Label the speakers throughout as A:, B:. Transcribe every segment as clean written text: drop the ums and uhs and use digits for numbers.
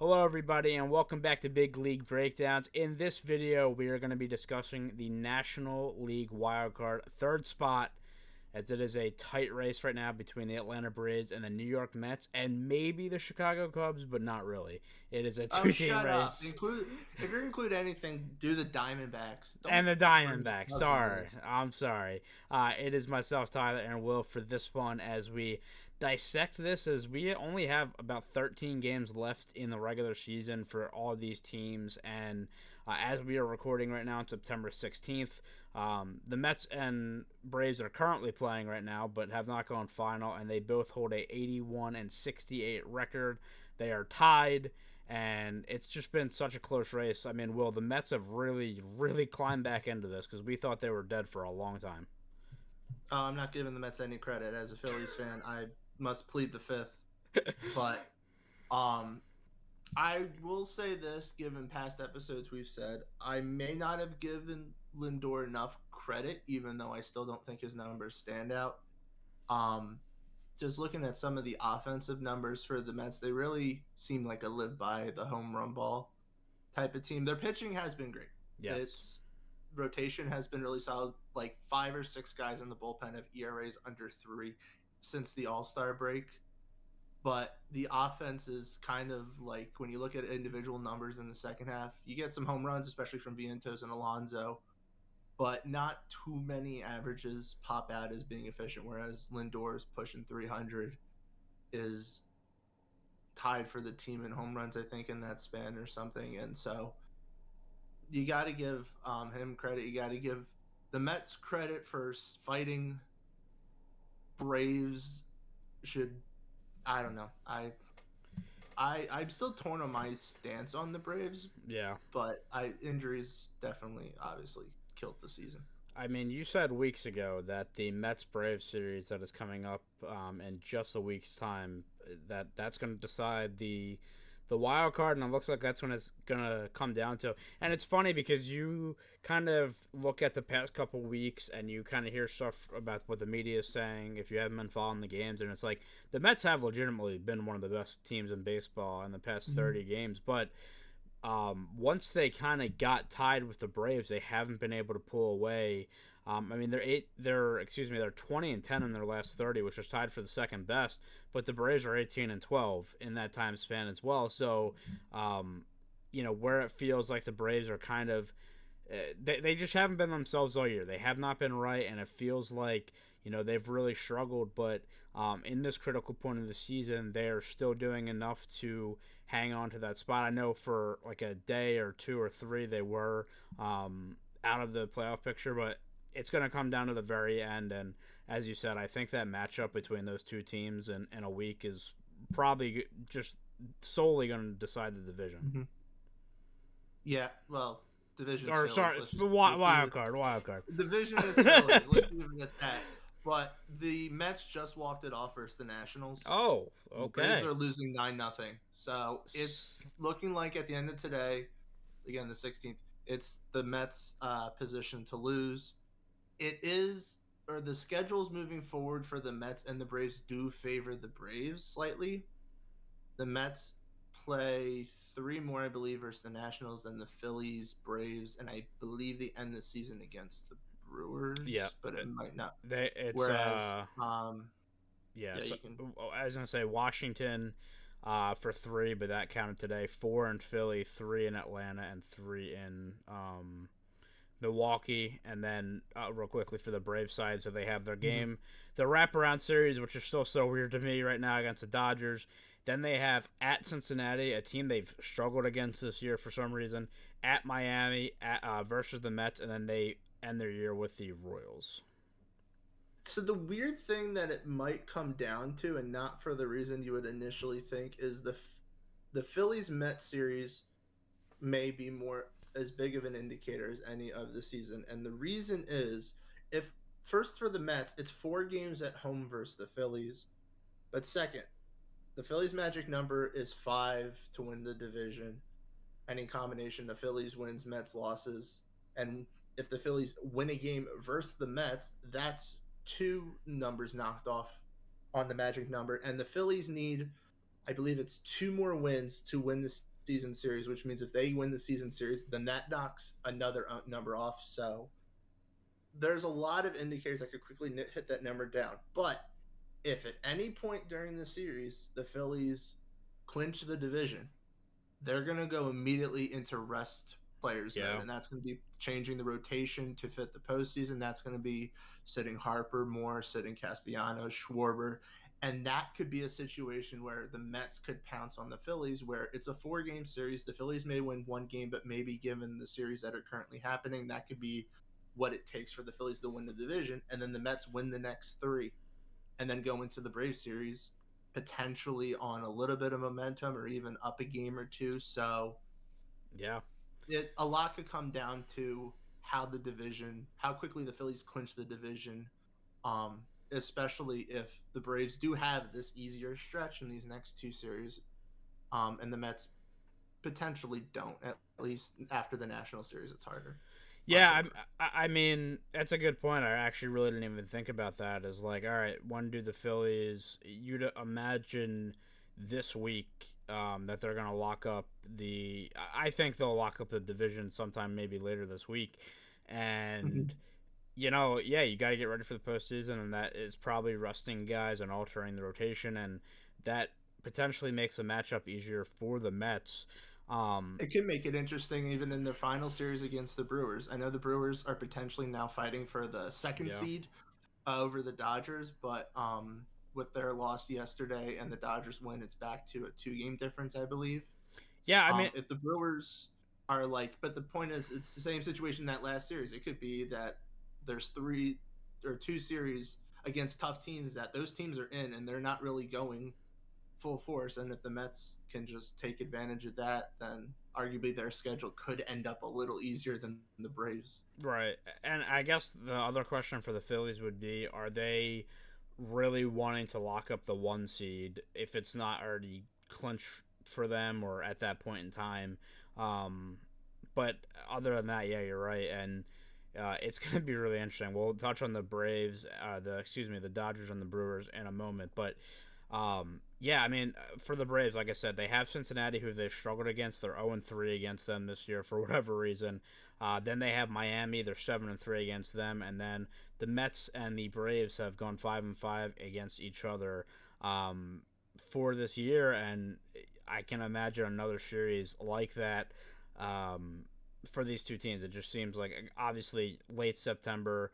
A: Hello, everybody, and welcome back to Big League Breakdowns. In this video, we are going to be discussing the National League Wildcard third spot, as it is a tight race right now between the Atlanta Braves and the New York Mets, and maybe the Chicago Cubs, but not really. It is a
B: Oh,
A: two-team
B: shut up.
A: race.
B: Include if you're gonna include anything, do the Diamondbacks.
A: And
B: Don't
A: the
B: bring the
A: Diamondbacks.
B: Cubs into
A: Sorry.
B: this.
A: I'm sorry. It is myself, Tyler, and Will for this one as we dissect this, as we only have about 13 games left in the regular season for all these teams. And as we are recording right now on September 16th, the Mets and Braves are currently playing right now, but have not gone final, and they both hold a 81-68 record. They are tied, and it's just been such a close race. I mean, Will, the Mets have really climbed back into this because we thought they were dead for a long time.
B: I'm not giving the Mets any credit. As a Phillies fan, I must plead the fifth. But um, I will say this: given past episodes we've said, I may not have given Lindor enough credit, even though I still don't think his numbers stand out. Um, just looking at some of the offensive numbers for the Mets, they really seem like a live by the home run ball type of team. Their pitching has been great.
A: Yes.
B: Its rotation has been really solid. Like 5 or 6 guys in the bullpen have ERAs under 3 since the All-Star break. But the offense is kind of like when you look at individual numbers in the second half, you get some home runs, especially from Vientos and Alonso, but not too many averages pop out as being efficient. Whereas Lindor's pushing 300 is tied for the team in home runs, I think, in that span or something. And so you got to give him credit. You got to give the Mets credit for fighting Braves. Should I don't know. I'm still torn on my stance on the Braves,
A: Yeah.
B: but injuries definitely obviously killed the season.
A: I mean, you said weeks ago that the Mets Braves series that is coming up in just a week's time, that's going to decide the wild card, and it looks like that's when it's gonna come down to. And it's funny because you kind of look at the past couple weeks and you kind of hear stuff about what the media is saying if you haven't been following the games, and it's like the Mets have legitimately been one of the best teams in baseball in the past 30 games, but once they kind of got tied with the Braves, they haven't been able to pull away. I mean, they're 20-10 in their last 30, which is tied for the second best. But the Braves are 18-12 in that time span as well. So, where it feels like the Braves are kind of, they just haven't been themselves all year. They have not been right, and it feels like they've really struggled. But in this critical point of the season, they're still doing enough to hang on to that spot. I know for like a day or two or three they were out of the playoff picture, but it's going to come down to the very end. And as you said, I think that matchup between those two teams in a week is probably just solely going to decide the division.
B: Mm-hmm. Yeah, well, division
A: Or
B: Phillies.
A: sorry, wild card.
B: Division is Phillies. Let's leave it at that. But the Mets just walked it off versus the Nationals.
A: Oh,
B: The Braves
A: okay.
B: are losing 9-0. So it's looking like at the end of today, again the 16th, it's the Mets' position to lose. It is, or the schedules moving forward for the Mets and the Braves do favor the Braves slightly. The Mets play 3 more, I believe, versus the Nationals, then the Phillies, Braves, and I believe they end the season against the Brewers.
A: Yeah,
B: But it might not.
A: it's
B: Whereas,
A: yeah.
B: yeah,
A: So
B: you can.
A: I was gonna say Washington for 3, but that counted today. 4 in Philly, 3 in Atlanta, and 3 in Milwaukee. And then real quickly for the Braves side, so they have their game, the wraparound series, which is still so weird to me right now against the Dodgers. Then they have at Cincinnati, a team they've struggled against this year for some reason. At Miami, versus the Mets, and then they end their year with the Royals.
B: So the weird thing that it might come down to, and not for the reason you would initially think, is the Phillies Mets series may be more as big of an indicator as any of the season. And the reason is, if first for the Mets, it's 4 games at home versus the Phillies, but second, the Phillies' magic number is 5 to win the division. And in combination, the Phillies wins, Mets losses, and if the Phillies win a game versus the Mets, that's 2 numbers knocked off on the magic number. And the Phillies need, I believe it's 2 more wins to win this postseason series, which means if they win the season series, then that knocks another number off. So there's a lot of indicators that could quickly hit that number down. But if at any point during the series the Phillies clinch the division, they're going to go immediately into rest players mode,
A: Yeah.
B: and that's going to be changing the rotation to fit the postseason. That's going to be sitting Harper more, sitting Castellanos, Schwarber, and that could be a situation where the Mets could pounce on the Phillies, where it's a 4-game series. The Phillies may win one game, but maybe given the series that are currently happening, that could be what it takes for the Phillies to win the division, and then the Mets win the next three and then go into the Brave series potentially on a little bit of momentum or even up a game or two. So
A: Yeah.
B: a lot could come down to how quickly the Phillies clinch the division, especially if the Braves do have this easier stretch in these next two series, and the Mets potentially don't. At least after the National Series, it's harder on
A: Yeah,
B: paper.
A: I mean, that's a good point. I actually really didn't even think about that. As like, all right, when do the Phillies? You'd imagine this week that they're gonna lock up the. I think they'll lock up the division sometime, maybe later this week, and yeah, you got to get ready for the postseason, and that is probably resting guys and altering the rotation, and that potentially makes the matchup easier for the Mets. Um,
B: It can make it interesting even in their final series against the Brewers. I know the Brewers are potentially now fighting for the second
A: yeah,
B: seed over the Dodgers, but with their loss yesterday and the Dodgers win, it's back to a 2-game difference, I believe.
A: yeah. I mean,
B: If the Brewers are like, but the point is, it's the same situation that last series. It could be that there's three or two series against tough teams that those teams are in and they're not really going full force. And if the Mets can just take advantage of that, then arguably their schedule could end up a little easier than the Braves.
A: right. And I guess the other question for the Phillies would be: are they really wanting to lock up the one seed if it's not already clinched for them or at that point in time? Um, but other than that, yeah, you're right, and it's going to be really interesting. We'll touch on the Braves, the Dodgers and the Brewers in a moment, but yeah, I mean, for the Braves, like I said, they have Cincinnati, who they've struggled against. They're 0-3 against them this year for whatever reason. Then they have Miami. They're 7-3 against them, and then the Mets and the Braves have gone 5-5 against each other for this year, and I can imagine another series like that for these two teams. It just seems like obviously late September,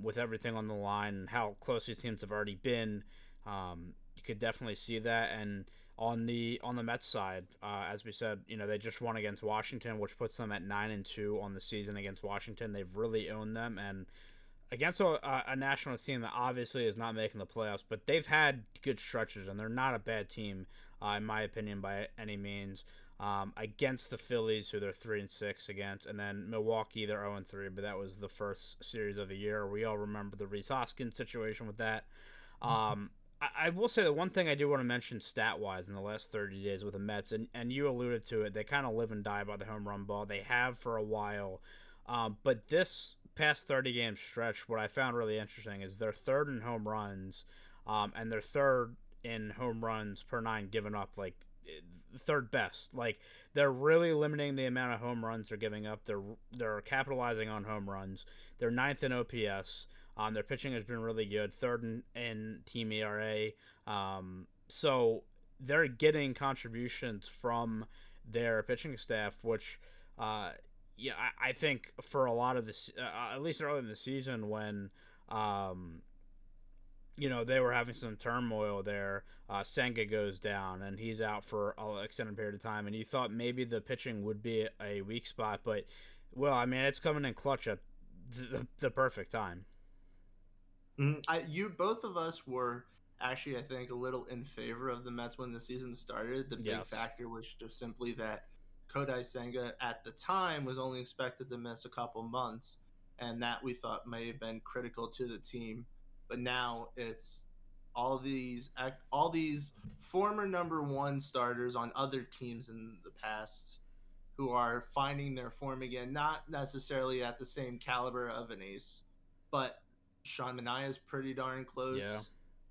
A: with everything on the line and how close these teams have already been. You could definitely see that. And on the Mets side, as we said, they just won against Washington, which puts them at 9-2 on the season against Washington. They've really owned them, and against a national team that obviously is not making the playoffs, but they've had good stretches, and they're not a bad team, in my opinion, by any means. Against the Phillies, who they're 3-6 against, and then Milwaukee, they're 0-3, but that was the first series of the year. We all remember the Rhys Hoskins situation with that. Um, I will say the one thing I do want to mention stat wise in the last 30 days with the Mets, and you alluded to it, they kind of live and die by the home run ball. They have for a while. But this past 30 game stretch, what I found really interesting is they're third in home runs, and they're third in home runs per nine given up, like third best. Like they're really limiting the amount of home runs they're giving up. They're capitalizing on home runs. They're ninth in OPS. Their pitching has been really good. Third in team ERA. So they're getting contributions from their pitching staff, which, yeah, I think for a lot of this, at least early in the season when, they were having some turmoil there. Senga goes down and he's out for an extended period of time, and you thought maybe the pitching would be a weak spot, but well, I mean, it's coming in clutch at the perfect time.
B: You both of us were actually, I think, a little in favor of the Mets when the season started. The big
A: Yes.
B: factor was just simply that Kodai Senga at the time was only expected to miss a couple months, and that we thought may have been critical to the team. But now it's all these former number one starters on other teams in the past who are finding their form again, not necessarily at the same caliber of an ace, but Sean Manaea is pretty darn
A: Yeah.
B: close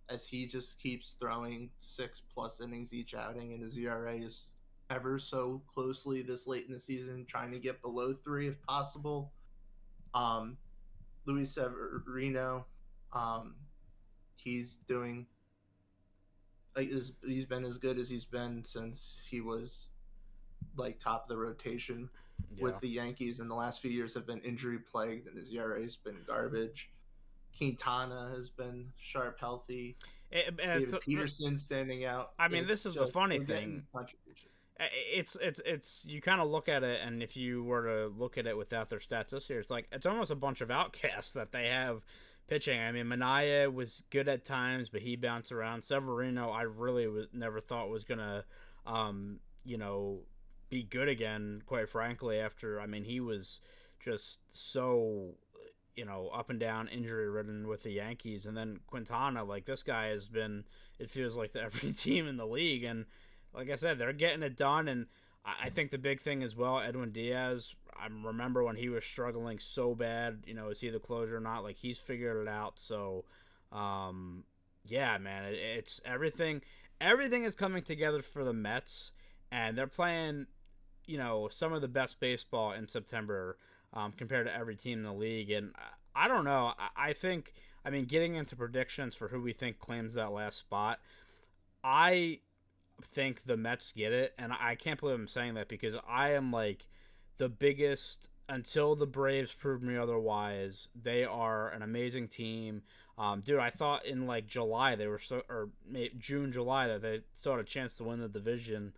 B: as he just keeps throwing 6+ innings each outing, and his ERA is ever so closely this late in the season, trying to get below 3 if possible. Um, Luis Severino, um, he's doing he's been as good as he's been since he was like top of the rotation
A: Yeah.
B: with the Yankees. In the last few years have been injury plagued, and his ERA has been garbage. Quintana has been sharp, healthy. David Peterson standing out.
A: I mean, this
B: It's
A: is the
B: just
A: funny
B: they're getting
A: thing.
B: contribution.
A: It's you kind of look at it, and if you were to look at it without their stats this year, it's like it's almost a bunch of outcasts that they have pitching. I mean, Minaya was good at times, but he bounced around. Severino, I really never thought was gonna, you know, be good again. Quite frankly, after I mean, he was just so up and down, injury ridden with the Yankees, and then Quintana, like this guy has been, it feels like to every team in the league, and like I said, they're getting it done, and I think the big thing as well, Edwin Diaz. I remember when he was struggling so bad. Is he the closer or not? Like he's figured it out. So, yeah, man, it's everything. Everything is coming together for the Mets, and they're playing, some of the best baseball in September compared to every team in the league. And I don't know. I think, I mean, getting into predictions for who we think claims that last spot, I think the Mets get it, and I can't believe I'm saying that because I am like the biggest until the Braves prove me otherwise. They are an amazing team. Dude, I thought in like July they were or June, July that they still had a chance to win the division.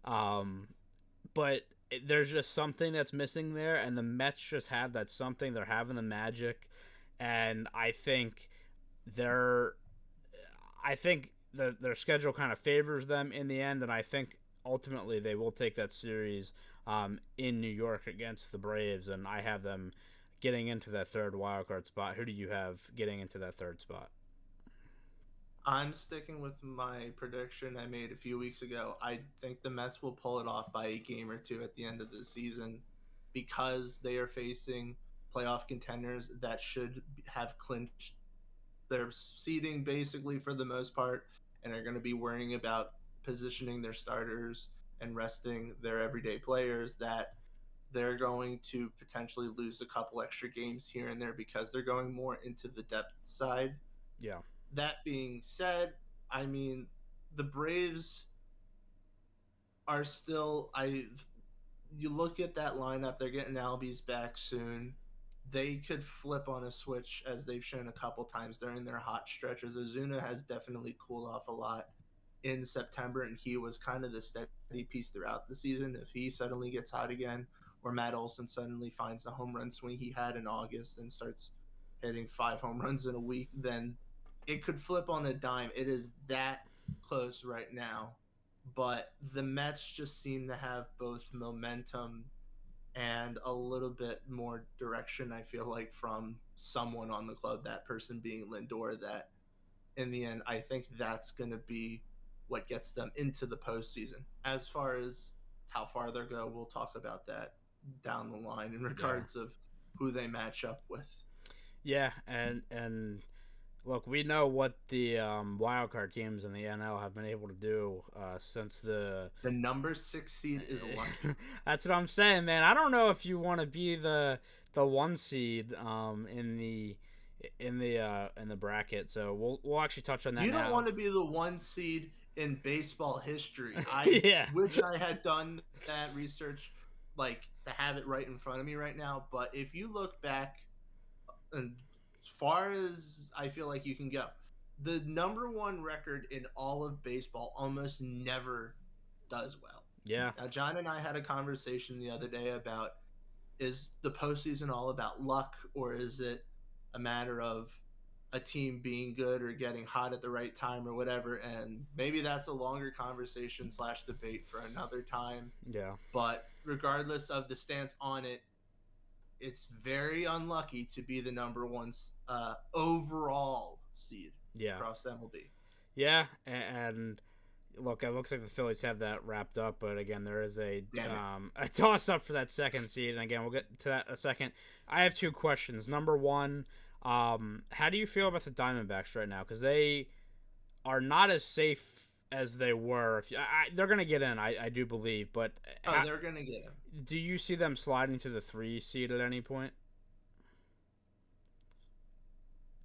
A: But there's just something that's missing there, and the Mets just have that something. They're having the magic, and I think they're. I think their schedule kind of favors them in the end, and I think ultimately they will take that series in New York against the Braves, and I have them getting into that third wild card spot. Who do you have getting into that third spot?
B: I'm sticking with my prediction I made a few weeks ago. I think the Mets will pull it off by a game or two at the end of the season because they are facing playoff contenders that should have clinched their seeding basically for the most part and are going to be worrying about positioning their starters and resting their everyday players, that they're going to potentially lose a couple extra games here and there because they're going more into the depth side.
A: Yeah.
B: That being said, I mean, the Braves are still you look at that lineup, they're getting Albies back soon. They could flip on a switch as they've shown a couple times during their hot stretches. Ozuna has definitely cooled off a lot in September, and he was kind of the steady piece throughout the season. If he suddenly gets hot again, or Matt Olson suddenly finds the home run swing he had in August and starts hitting 5 home runs in a week, then it could flip on a dime. It is that close right now. But the Mets just seem to have both momentum and a little bit more direction, I feel like, from someone on the club, that person being Lindor, that in the end, I think that's going to be what gets them into the postseason. As far as how far they'll go, we'll talk about that down the line in regards of who they match up with.
A: Yeah, and look, we know what the wild card teams in the NL have been able to do since the
B: number 6 seed is lucky.
A: That's what I'm saying, man. I don't know if you want to be the 1 seed in the bracket. So we'll actually touch on that.
B: You
A: don't
B: want to be the 1 seed in baseball history. I wish I had done that research, like to have it right in front of me right now. But if you look back, and as far as I feel like you can go, the number 1 record in all of baseball almost never does well.
A: Yeah.
B: Now, John and I had a conversation the other day about, is the postseason all about luck, or is it a matter of a team being good or getting hot at the right time or whatever? And maybe that's a longer conversation / debate for another time.
A: Yeah.
B: But regardless of the stance on it, it's very unlucky to be the number 1 overall seed across MLB.
A: Yeah, and look, it looks like the Phillies have that wrapped up, but again, there is a toss up for that 2nd seed, and again, we'll get to that in a second. I have 2 questions. Number 1, how do you feel about the Diamondbacks right now? Because they are not as safe as they were. They're going to get in, I do believe. But
B: Oh, they're gonna get him.
A: do you see them sliding to the 3 seed at any point?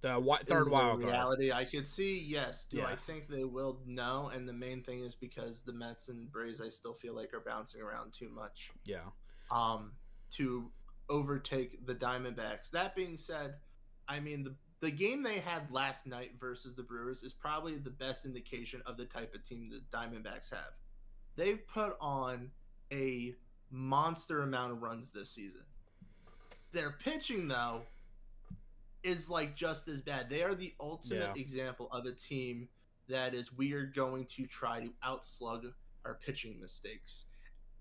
A: The third
B: Is the
A: wild card.
B: reality I could see? Yes. Do
A: Yeah,
B: I think they will? No. And the main thing is because the Mets and Braves, I still feel like are bouncing around too much.
A: yeah,
B: Um, to overtake the Diamondbacks. That being said, I mean the game they had last night versus the Brewers is probably the best indication of the type of team the Diamondbacks have. They've put on a monster amount of runs this season. Their pitching, though, is like just as bad. They are the ultimate
A: yeah.
B: example of a team that is we are going to try to outslug our pitching mistakes.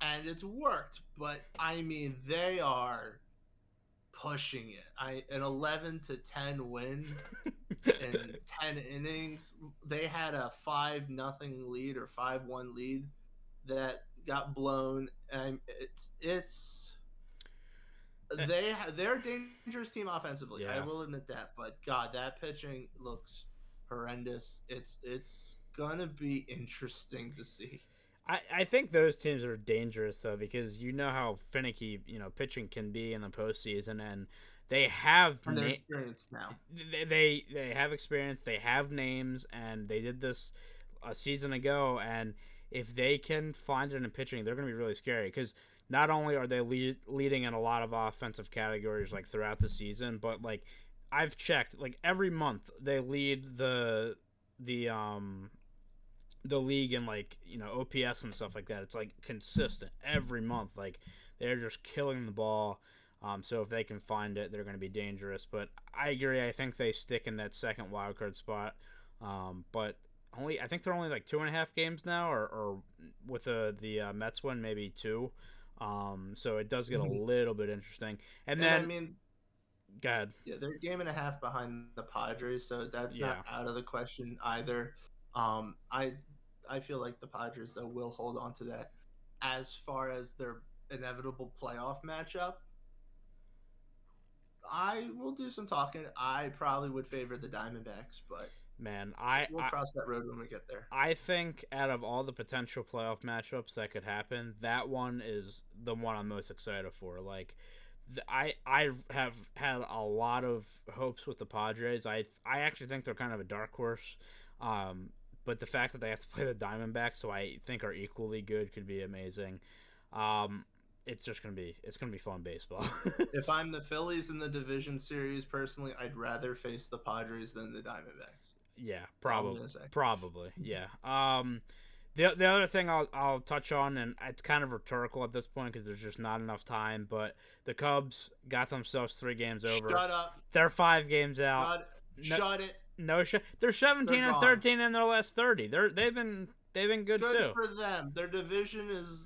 B: And it's worked, but I mean they are pushing it. An 11-10 win in 10 innings. They had a 5-0 lead or 5-1 lead that got blown, and it's they're a dangerous team offensively. I
A: Yeah.
B: will admit that, but God, that pitching looks horrendous. It's gonna be interesting to see.
A: I think those teams are dangerous though because you know how finicky pitching can be in the postseason, and they have
B: And they're experienced now.
A: they have experience, they have names, and they did this a season ago. And if they can find it in pitching, they're going to be really scary because not only are they leading in a lot of offensive categories like throughout the season, but like I've checked, like every month they lead the league in like OPS and stuff like that. It's like consistent every month. Like they're just killing the ball. So if they can find it, they're going to be dangerous. But I agree. I think they stick in that second wild card spot. But I think they're only like 2.5 games now, or with the Mets win maybe 2. So it does get a little bit interesting. And then
B: I mean,
A: go ahead.
B: yeah, they're a game and a half behind the Padres, so that's not out of the question either. I feel like the Padres though will hold on to that. As far as their inevitable playoff matchup, I will do some talking. I probably would favor the Diamondbacks, but
A: Man,
B: we'll cross that road when we get there.
A: I think out of all the potential playoff matchups that could happen, that one is the one I'm most excited for. Like, I have had a lot of hopes with the Padres. I actually think they're kind of a dark horse. But the fact that they have to play the Diamondbacks, who I think are equally good, could be amazing. It's just gonna be fun baseball.
B: If I'm the Phillies in the division series, personally, I'd rather face the Padres than the Diamondbacks.
A: Yeah, probably. Yeah. The other thing I'll touch on, and it's kind of rhetorical at this point because there's just not enough time, but the Cubs got themselves 3 games over.
B: Shut up.
A: They're 5 games out.
B: Shut it.
A: No shit. They're 17 and 13 in their last 30. They've been good too.
B: Good for them. Their division is.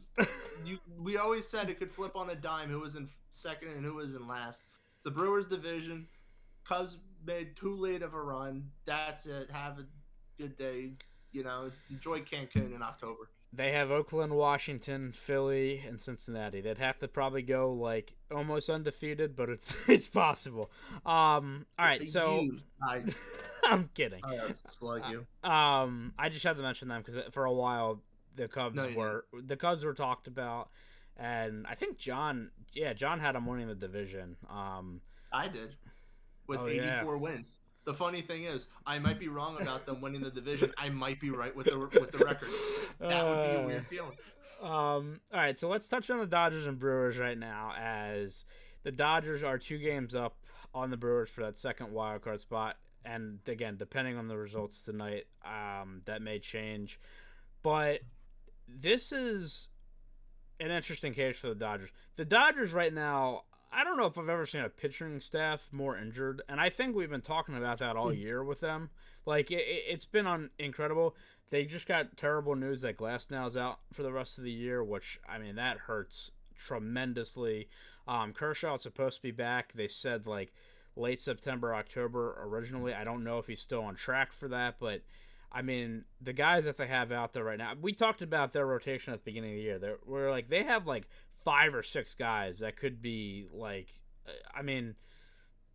B: We always said it could flip on a dime. Who was in second and who was in last? It's the Brewers division. Cubs made too late of a run. That's it. Have a good day. Enjoy Cancun in October.
A: They have Oakland, Washington, Philly, and Cincinnati. They'd have to probably go like almost undefeated, but it's possible. All right, so I'm kidding.
B: I slug you.
A: I just had to mention them because for a while the Cubs were talked about, and I think John had them winning the division.
B: I did with 84 wins. The funny thing is, I might be wrong about them winning the division. I might be right with the record. That would be a weird feeling.
A: All right, so let's touch on the Dodgers and Brewers right now, as the Dodgers are 2 games up on the Brewers for that second wild card spot. And again, depending on the results tonight, that may change. But this is an interesting case for the Dodgers. The Dodgers right now, I don't know if I've ever seen a pitching staff more injured, and I think we've been talking about that all year with them. Like, it's been incredible. They just got terrible news that Glasnow's out for the rest of the year, which, I mean, that hurts tremendously. Kershaw's supposed to be back. They said, like, late September, October originally. I don't know if he's still on track for that, but, I mean, the guys that they have out there right now, we talked about their rotation at the beginning of the year. They have, like, 5 or 6 guys that could be like, I mean,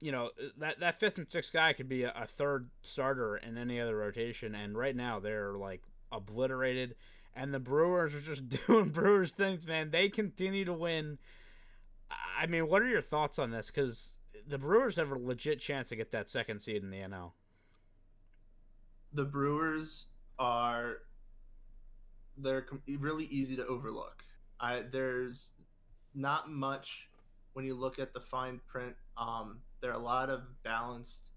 A: that 5th and 6th guy could be a third starter in any other rotation, and right now they're like obliterated, and the Brewers are just doing Brewers things, man. They continue to win. I mean, what are your thoughts on this? Because the Brewers have a legit chance to get that second seed in the NL.
B: The Brewers are really easy to overlook. There's not much when you look at the fine print. There are a lot of balanced.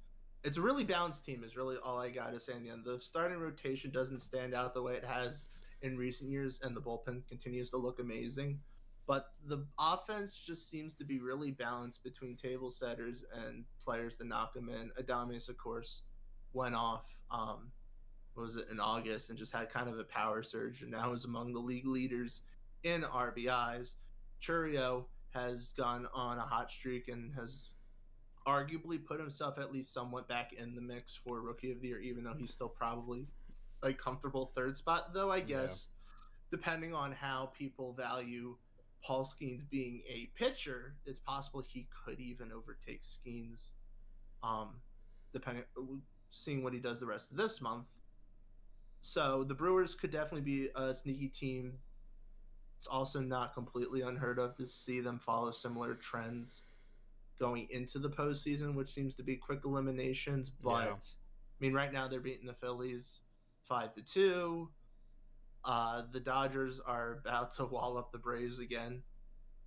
B: It's a really balanced team. Is really all I got to say in the end. The starting rotation doesn't stand out the way it has in recent years, and the bullpen continues to look amazing. But the offense just seems to be really balanced between table setters and players to knock them in. Adames, of course, went off. What was it, in August, and just had kind of a power surge, and now is among the league leaders in RBIs. Churio has gone on a hot streak and has arguably put himself at least somewhat back in the mix for Rookie of the Year, even though he's still probably like comfortable third spot. Though I
A: Yeah.
B: guess depending on how people value Paul Skeens being a pitcher, it's possible he could even overtake Skeens. Um, depending, seeing what he does the rest of this month. So the Brewers could definitely be a sneaky team. It's also not completely unheard of to see them follow similar trends going into the postseason, which seems to be quick eliminations. But
A: Yeah.
B: I mean, right now they're beating the Phillies 5-2. The Dodgers are about to wall up the Braves again,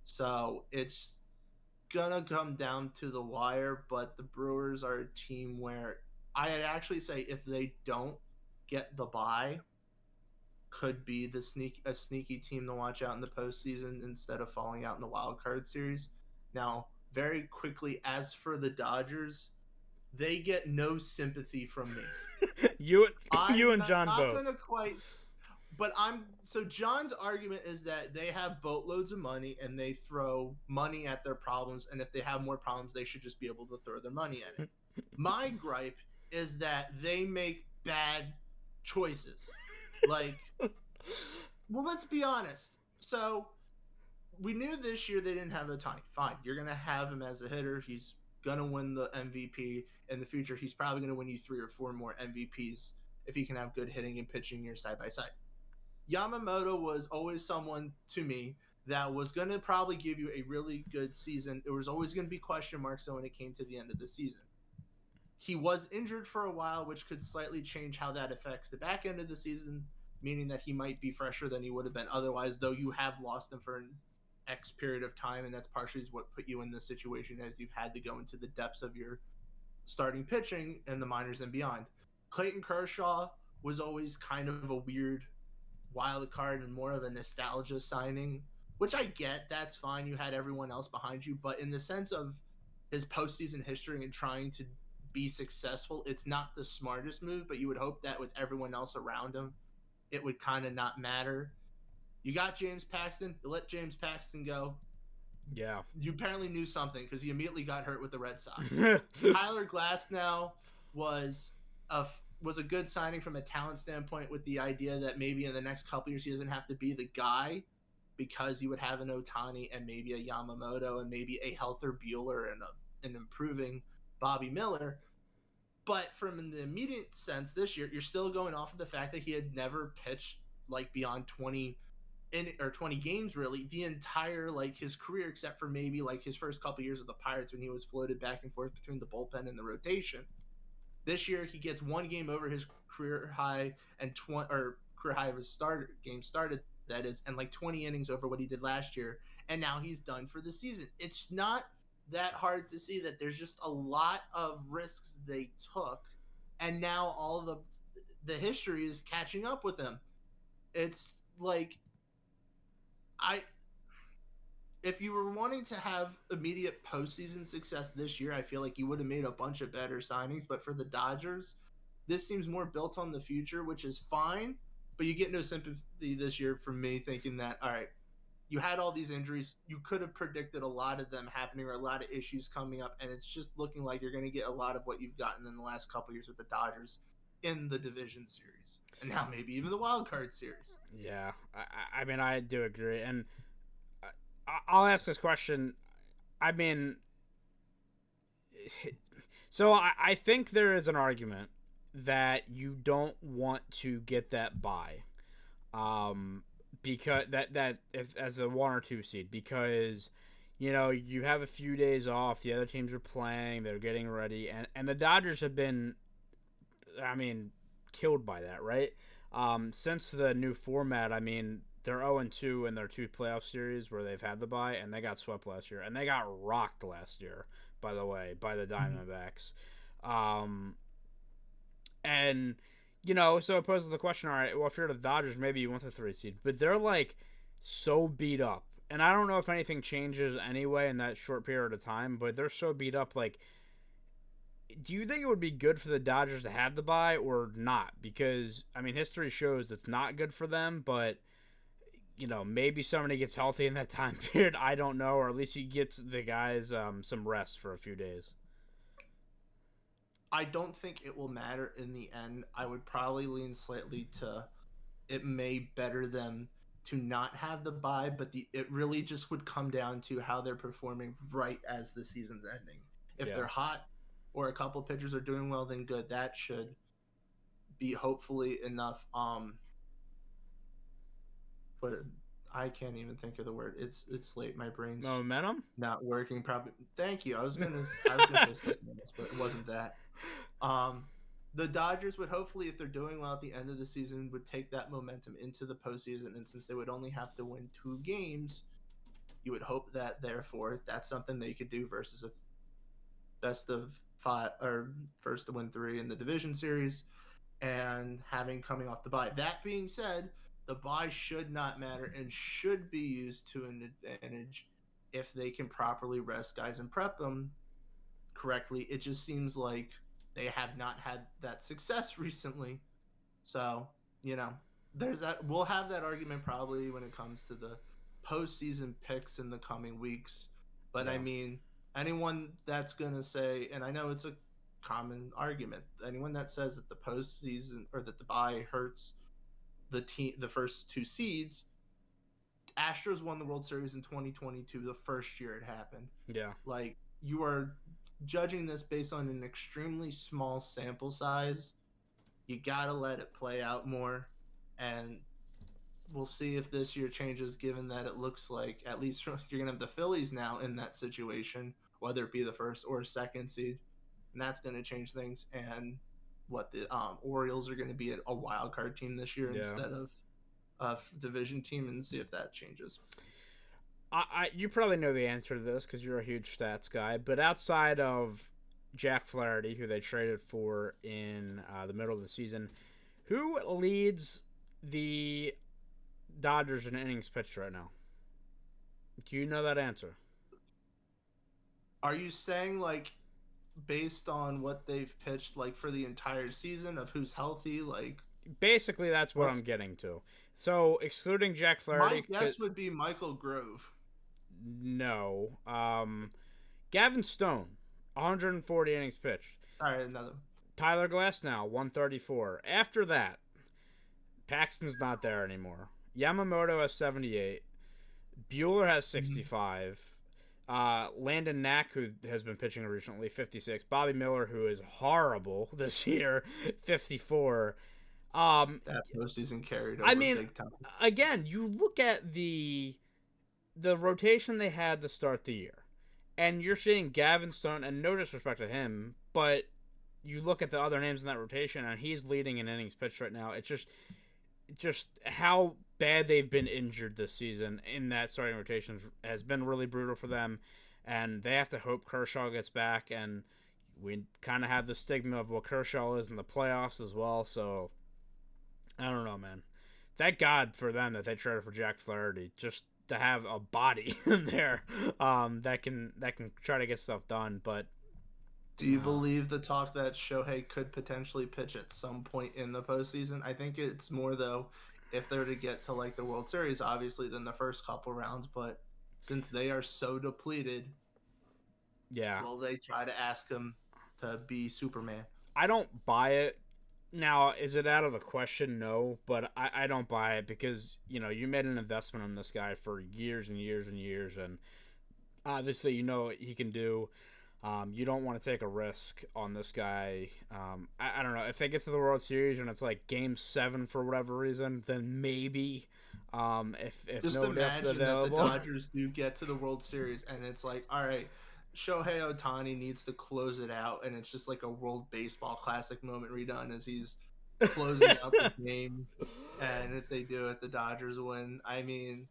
B: so it's gonna come down to the wire. But the Brewers are a team where I'd actually say if they don't get the bye, could be a sneaky team to watch out in the postseason instead of falling out in the wild card series. Now, very quickly, as for the Dodgers, they get no sympathy from me.
A: you you
B: I'm
A: and John
B: not
A: both.
B: gonna quite, but I'm so John's argument is that they have boatloads of money and they throw money at their problems, and if they have more problems, they should just be able to throw their money at it. My gripe is that they make bad choices. Like, well, let's be honest. So we knew this year they didn't have Ohtani. Fine, you're gonna have him as a hitter. He's gonna win the MVP in the future. He's probably gonna win you 3 or 4 more MVPs if he can have good hitting and pitching here side by side. Yamamoto was always someone to me that was going to probably give you a really good season. There was always going to be question marks though when it came to the end of the season. He was injured for a while, which could slightly change how that affects the back end of the season, meaning that he might be fresher than he would have been otherwise, though you have lost him for an X period of time, and that's partially what put you in this situation as you've had to go into the depths of your starting pitching in the minors and beyond. Clayton Kershaw was always kind of a weird wild card and more of a nostalgia signing, which I get. That's fine. You had everyone else behind you, but in the sense of his postseason history and trying to be successful, it's not the smartest move. But you would hope that with everyone else around him, it would kind of not matter. You got James Paxton. You let James Paxton go.
A: Yeah.
B: You apparently knew something because he immediately got hurt with the Red Sox. Tyler Glasnow was a good signing from a talent standpoint, with the idea that maybe in the next couple years he doesn't have to be the guy because you would have an Ohtani and maybe a Yamamoto and maybe a healthier Bueller and an improving Bobby Miller. But from the immediate sense this year, you're still going off of the fact that he had never pitched like beyond 20 games really the entire like his career, except for maybe like his first couple years with the Pirates when he was floated back and forth between the bullpen and the rotation. This year he gets one game over his career high and career high of his game started, that is, and like 20 innings over what he did last year, and now he's done for the season. It's not that hard to see that there's just a lot of risks they took, and now all the history is catching up with them. It's like I if you were wanting to have immediate postseason success this year, I feel like you would have made a bunch of better signings. But for the Dodgers, this seems more built on the future, which is fine. But you get no sympathy this year from me thinking that, all right, you had all these injuries. You could have predicted a lot of them happening or a lot of issues coming up. And it's just looking like you're going to get a lot of what you've gotten in the last couple of years with the Dodgers in the division series. And now maybe even the wild card series.
A: Yeah. I mean, I do agree. And I'll ask this question. I mean, so I think there is an argument that you don't want to get that bye. Because that if as a 1 or 2 seed, because you have a few days off, the other teams are playing, they're getting ready, and the Dodgers have been, I mean, killed by that, right? Since the new format, I mean, they're 0-2 in their 2 playoff series where they've had the bye, and they got swept last year, and they got rocked last year, by the way, by the Diamondbacks. Um, and so it poses the question: all right, well, if you're the Dodgers, maybe you want the 3 seed, but they're like so beat up, and I don't know if anything changes anyway in that short period of time, but they're so beat up, like do you think it would be good for the Dodgers to have the bye or not? Because I mean, history shows it's not good for them, but maybe somebody gets healthy in that time period. I don't know, or at least he gets the guys some rest for a few days.
B: I don't think it will matter in the end. I would probably lean slightly to it may better them to not have the bye, but it really just would come down to how they're performing right as the season's ending. If
A: Yeah.
B: they're hot or a couple pitchers are doing well, then good. That should be hopefully enough. But I can't even think of the word. It's late. My brain's
A: Momentum.
B: not working. Probably. Thank you. I was gonna say something else, but it wasn't that. Um, the Dodgers would hopefully, if they're doing well at the end of the season, would take that momentum into the postseason. And since they would only have to win 2 games, you would hope that therefore that's something they could do versus a best of 5 or first to win 3 in the division series and having coming off the bye. That being said, the bye should not matter and should be used to an advantage if they can properly rest guys and prep them correctly. It just seems like they have not had that success recently. So, there's that. We'll have that argument probably when it comes to the postseason picks in the coming weeks. But
A: Yeah.
B: I mean, anyone that's going to say, and I know it's a common argument, anyone that says that the postseason or that the bye hurts the first 2 seeds, Astros won the World Series in 2022, the first year it happened.
A: Yeah.
B: Like, you are judging this based on an extremely small sample size. You got to let it play out more. And we'll see if this year changes, given that it looks like at least you're going to have the Phillies now in that situation, whether it be the first or second seed. And that's going to change things. And what the Orioles are going to be a wild card team this year instead of a division team, and see if that changes.
A: You probably know the answer to this because you're a huge stats guy, but outside of Jack Flaherty, who they traded for in the middle of the season, who leads the Dodgers in innings pitched right now? Do you know that answer?
B: Are you saying like based on what they've pitched like for the entire season of who's healthy? Like
A: basically, that's what I'm getting to. So excluding Jack Flaherty,
B: my guess would be Michael Grove.
A: No, Gavin Stone, 140 innings pitched.
B: All right, another.
A: Tyler Glasnow, 134. After that, Paxton's not there anymore. Yamamoto has 78. Bueller has 65. Landon Knack, who has been pitching recently, 56. Bobby Miller, who is horrible this year, 54.
B: That postseason carried over big time.
A: Again, you look at the rotation they had to start the year, and you're seeing Gavin Stone, and no disrespect to him, but you look at the other names in that rotation, and he's leading in innings pitched right now. It's just how bad they've been injured this season in that starting rotation has been really brutal for them, and they have to hope Kershaw gets back, and we kind of have the stigma of what Kershaw is in the playoffs as well, so I don't know, man. Thank God for them that they traded for Jack Flaherty, just to have a body in there that can try to get stuff done. But
B: do you believe the talk that Shohei could potentially pitch at some point in the postseason? I think it's more though if they're to get to like the World Series, obviously, than the first couple rounds. But since they are so depleted, will they try to ask him to be Superman?
A: I don't buy it. Now, is it out of the question? No, but I don't buy it because, you made an investment on this guy for years and years and years, and obviously what he can do. You don't want to take a risk on this guy. I don't know if they get to the World Series and it's like Game 7 for whatever reason, then maybe. If
B: Just
A: nobody else is
B: imagine that the
A: available.
B: Dodgers do get to the World Series and it's like, all right, Shohei Ohtani needs to close it out, and it's just like a World Baseball Classic moment redone as he's closing out the game. And if they do it, the Dodgers win. I mean,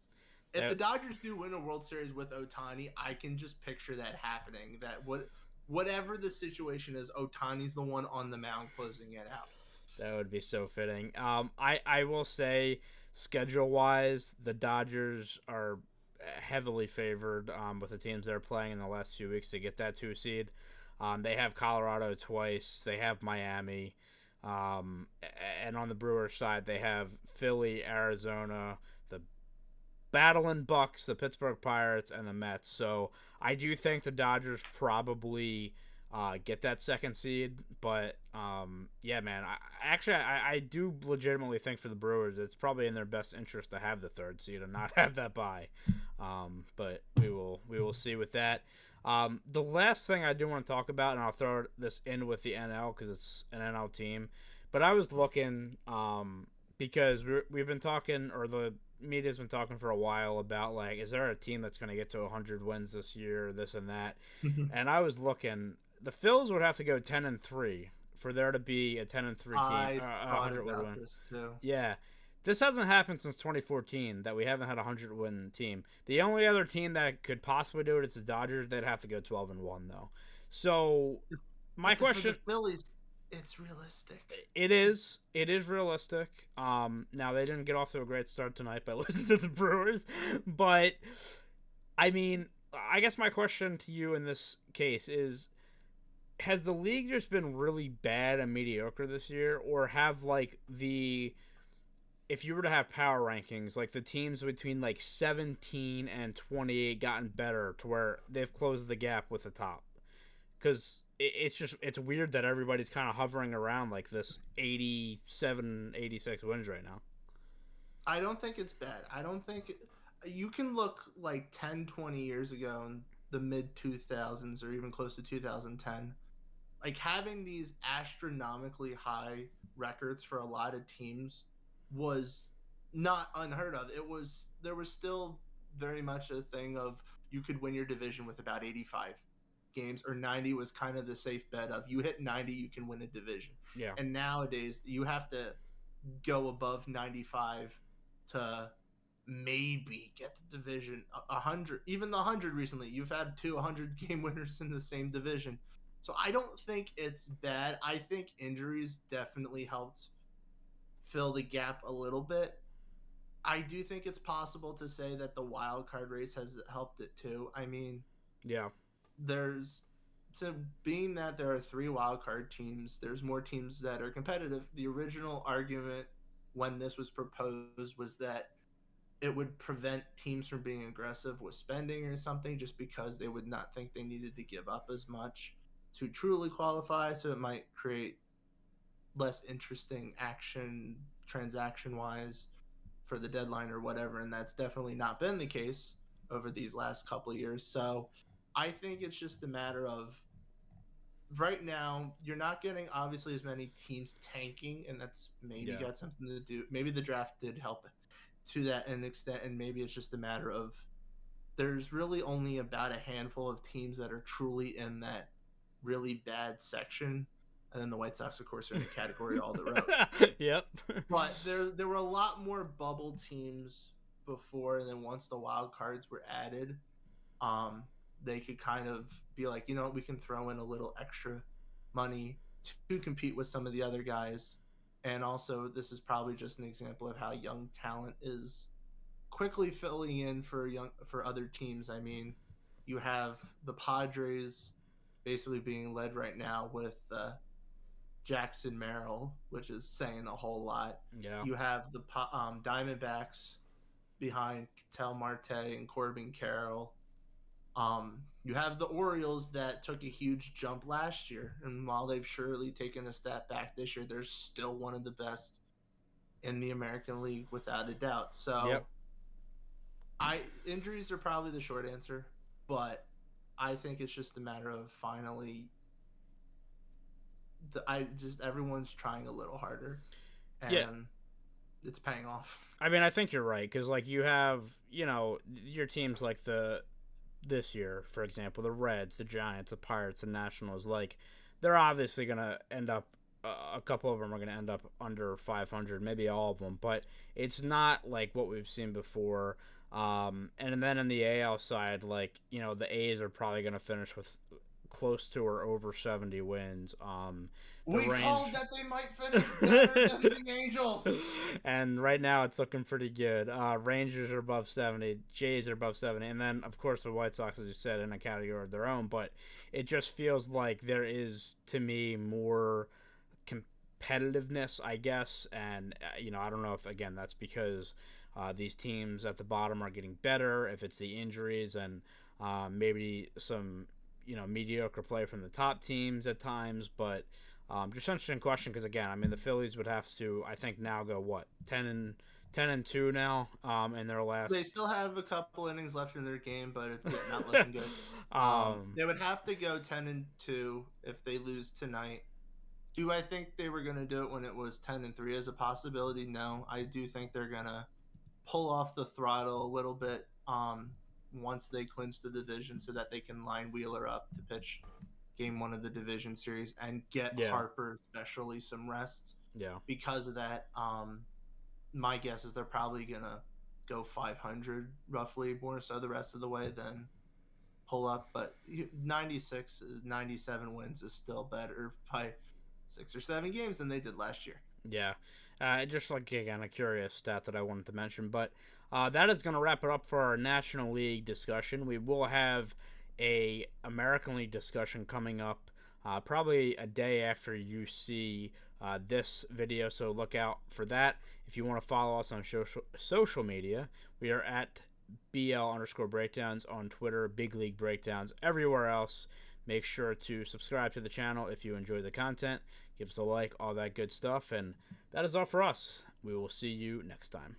B: if the
A: that
B: Dodgers do win a World Series with Ohtani, I can just picture that happening. Whatever the situation is, Ohtani's the one on the mound closing it out.
A: that would be so fitting. I will say, schedule wise, the Dodgers are heavily favored with the teams they're playing in the last 2 weeks to get that 2 seed. They have Colorado twice. They have Miami. Um, and on the Brewers side, they have Philly, Arizona, the battling Bucks, the Pittsburgh Pirates, and the Mets. So I do think the Dodgers probably get that second seed. But yeah, man, I do legitimately think for the Brewers, it's probably in their best interest to have the third seed and not have that bye. But we will see with that. The last thing I do want to talk about, and I'll throw this in with the NL because it's an NL team, but I was looking because we've been talking, or the media's been talking for a while about like, is there a team that's going to get to 100 wins this year, this and that, and I was looking. The Phils would have to go 10-3 for there to be a 10-3 team,
B: I
A: a
B: thought
A: 100 win.
B: about this too.
A: Yeah. This hasn't happened since 2014 that we haven't had a 100 win team. The only other team that could possibly do it is the Dodgers. They'd have to go 12-1 though. So my
B: For the
A: question,
B: Phillies, it's realistic.
A: it is realistic. Now they didn't get off to a great start tonight by losing to the Brewers, but I mean, I guess my question to you in this case is, has the league just been really bad and mediocre this year, or have like the, if you were to have power rankings, like the teams between like 17 and 28 gotten better to where they've closed the gap with the top? Because it's weird that everybody's kind of hovering around like this 87, 86 wins right now.
B: I don't think it's bad. I don't think you can look like 10, 20 years ago in the mid 2000s or even close to 2010. Like having these astronomically high records for a lot of teams was not unheard of. There was still very much a thing of you could win your division with about 85 games, or 90 was kind of the safe bet of you hit 90 you can win a division.
A: Yeah.
B: And nowadays you have to go above 95 to maybe get the division. 100, even the 100 recently, you've had two 100 game winners in the same division. So I don't think it's bad. I think injuries definitely helped fill the gap a little bit. I do think it's possible to say that the wild card race has helped it too. I mean,
A: Yeah.
B: there's, so being that there are three wild card teams, there's more teams that are competitive. The original argument when this was proposed was that it would prevent teams from being aggressive with spending or something, just because they would not think they needed to give up as much to truly qualify. So it might create less interesting action transaction wise for the deadline or whatever. And that's definitely not been the case over these last couple of years. So I think it's just a matter of right now, you're not getting obviously as many teams tanking, and that's maybe
A: Yeah.
B: got something to do. Maybe the draft did help to that an extent, and maybe it's just a matter of there's really only about a handful of teams that are truly in that really bad section, and then the White Sox, of course, are in the category all the road.
A: Yep.
B: But there were a lot more bubble teams before, and then once the wild cards were added, um, they could kind of be like, you know, we can throw in a little extra money to compete with some of the other guys. And also, this is probably just an example of how young talent is quickly filling in for other teams. I mean, you have the Padres basically being led right now with Jackson Merrill, which is saying a whole lot.
A: Yeah.
B: You have the Diamondbacks behind Ketel Marte and Corbin Carroll. You have the Orioles that took a huge jump last year, and while they've surely taken a step back this year, they're still one of the best in the American League without a doubt. So,
A: Yep.
B: injuries are probably the short answer, but I think it's just a matter of finally, everyone's trying a little harder,
A: Yeah,
B: and it's paying off.
A: I mean, I think you're right because like you have your teams like the this year, for example, the Reds, the Giants, the Pirates, the Nationals. Like they're obviously gonna end up. A couple of them are going to end up under 500, maybe all of them, but it's not like what we've seen before. And then in the AL side, like the A's are probably going to finish with close to or over 70 wins. The
B: We called
A: range,
B: that they might finish better than the Angels.
A: and right now it's looking pretty good. Rangers are above 70, Jays are above 70, and then of course the White Sox, as you said, in a category of their own. But it just feels like there is, to me, more competitiveness, I guess, and I don't know if again that's because these teams at the bottom are getting better, if it's the injuries and maybe some mediocre play from the top teams at times, but just an interesting question because again, I mean the Phillies would have to, I think, now go what 10-2 now in their last.
B: They still have a couple innings left in their game, but it's not looking good. They would have to go 10-2 if they lose tonight. Do I think they were going to do it when it was 10-3 as a possibility? No, I do think they're going to pull off the throttle a little bit once they clinch the division so that they can line Wheeler up to pitch game one of the division series and get Harper especially some rest.
A: Yeah.
B: Because of that, my guess is they're probably going to go 500 roughly more so the rest of the way than pull up. But 97 wins is still better by 6 or 7 games than they did last year.
A: Yeah. Just like, again, a curious stat that I wanted to mention. But that is going to wrap it up for our National League discussion. We will have a American League discussion coming up probably a day after you see this video, so look out for that. If you want to follow us on social media, we are at BL_breakdowns on Twitter, Big League Breakdowns everywhere else. Make sure to subscribe to the channel if you enjoy the content. Give us a like, all that good stuff. And that is all for us. We will see you next time.